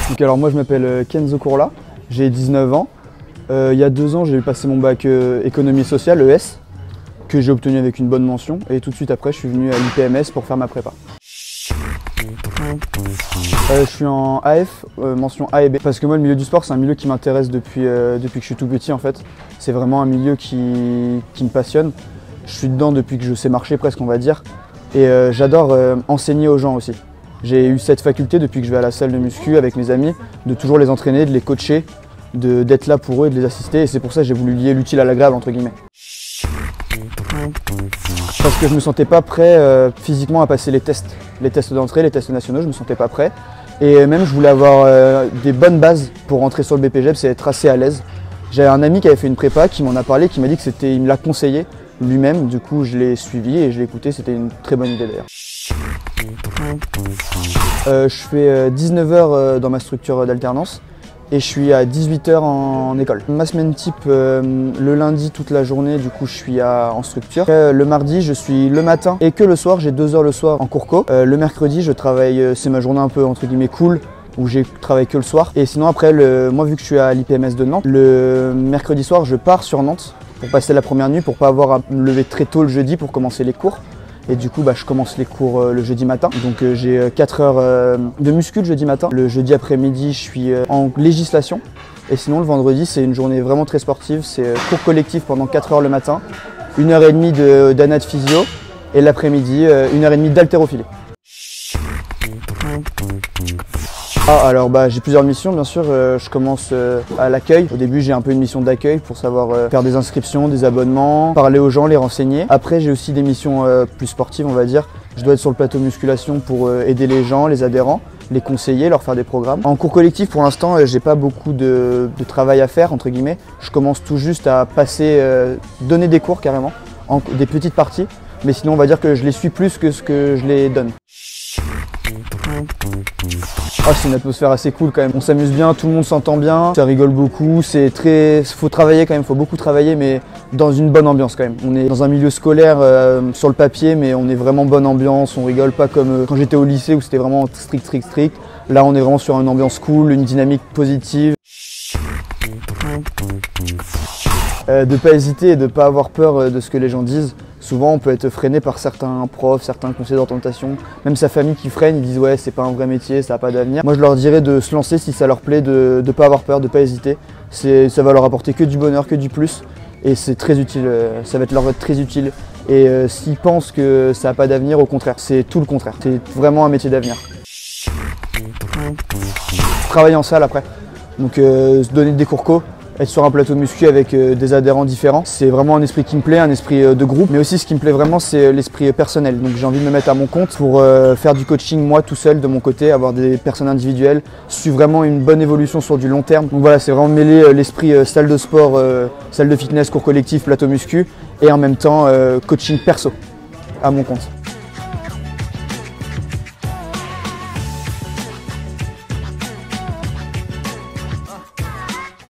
Donc alors moi je m'appelle Kenzo Courla, j'ai 19 ans. Il y a 2 ans j'ai passé mon bac économie sociale, ES, que j'ai obtenu avec une bonne mention. Et tout de suite après je suis venu à l'IPMS pour faire ma prépa. Je suis en AF, mention A et B, parce que moi le milieu du sport c'est un milieu qui m'intéresse depuis que je suis tout petit en fait. C'est vraiment un milieu qui me passionne. Je suis dedans depuis que je sais marcher presque on va dire. Et j'adore enseigner aux gens aussi. J'ai eu cette faculté depuis que je vais à la salle de muscu avec mes amis, de toujours les entraîner, de les coacher, d'être là pour eux et de les assister. Et c'est pour ça que j'ai voulu lier l'utile à l'agréable entre guillemets. Parce que je me sentais pas prêt physiquement à passer les tests d'entrée, les tests nationaux, je me sentais pas prêt. Et même je voulais avoir des bonnes bases pour rentrer sur le BPJEPS et être assez à l'aise. J'avais un ami qui avait fait une prépa, qui m'en a parlé, qui m'a dit que il me l'a conseillé lui-même. Du coup je l'ai suivi et je l'ai écouté, c'était une très bonne idée d'ailleurs. Je fais 19 heures dans ma structure d'alternance. Et je suis à 18 h en école. Ma semaine type, le lundi toute la journée, du coup je suis en structure. Le mardi, je suis le matin et que le soir, j'ai 2 heures le soir en cours co. Le mercredi, je travaille, c'est ma journée un peu entre guillemets cool, où je travaille que le soir. Et sinon après, moi vu que je suis à l'IPMS de Nantes, le mercredi soir, je pars sur Nantes pour passer la première nuit, pour pas avoir à me lever très tôt le jeudi pour commencer les cours. Et du coup, je commence les cours le jeudi matin. Donc j'ai 4 heures de muscu le jeudi matin. Le jeudi après-midi, je suis en législation. Et sinon, le vendredi, c'est une journée vraiment très sportive. C'est cours collectif pendant 4 heures le matin, 1h30 d'anat de physio et l'après-midi, 1h30 d'haltérophilie. Alors j'ai plusieurs missions bien sûr, je commence à l'accueil. Au début j'ai un peu une mission d'accueil pour savoir faire des inscriptions, des abonnements, parler aux gens, les renseigner. Après j'ai aussi des missions plus sportives on va dire. Je dois être sur le plateau musculation pour aider les gens, les adhérents, les conseiller, leur faire des programmes. En cours collectif pour l'instant j'ai pas beaucoup de travail à faire entre guillemets. Je commence tout juste à passer, donner des cours carrément, des petites parties. Mais sinon on va dire que je les suis plus que ce que je les donne. C'est une atmosphère assez cool quand même, on s'amuse bien, tout le monde s'entend bien, ça rigole beaucoup, faut travailler quand même, faut beaucoup travailler mais dans une bonne ambiance quand même. On est dans un milieu scolaire sur le papier mais on est vraiment bonne ambiance, on rigole pas comme quand j'étais au lycée où c'était vraiment strict. Là on est vraiment sur une ambiance cool, une dynamique positive. De pas hésiter et de pas avoir peur de ce que les gens disent. Souvent on peut être freiné par certains profs, certains conseillers d'orientation, même sa famille qui freine, ils disent ouais c'est pas un vrai métier, ça n'a pas d'avenir. Moi je leur dirais de se lancer si ça leur plaît, de pas avoir peur, de pas hésiter. Ça va leur apporter que du bonheur, que du plus et c'est très utile, ça va leur être très utile. Et s'ils pensent que ça n'a pas d'avenir, au contraire, c'est tout le contraire, c'est vraiment un métier d'avenir. Travailler en salle après, donc se donner des cours co. Être sur un plateau muscu avec des adhérents différents, c'est vraiment un esprit qui me plaît, un esprit de groupe. Mais aussi ce qui me plaît vraiment c'est l'esprit personnel. Donc j'ai envie de me mettre à mon compte pour faire du coaching moi tout seul de mon côté, avoir des personnes individuelles, suivre vraiment une bonne évolution sur du long terme. Donc voilà, c'est vraiment mêler l'esprit salle de sport, salle de fitness, cours collectif, plateau muscu et en même temps coaching perso à mon compte.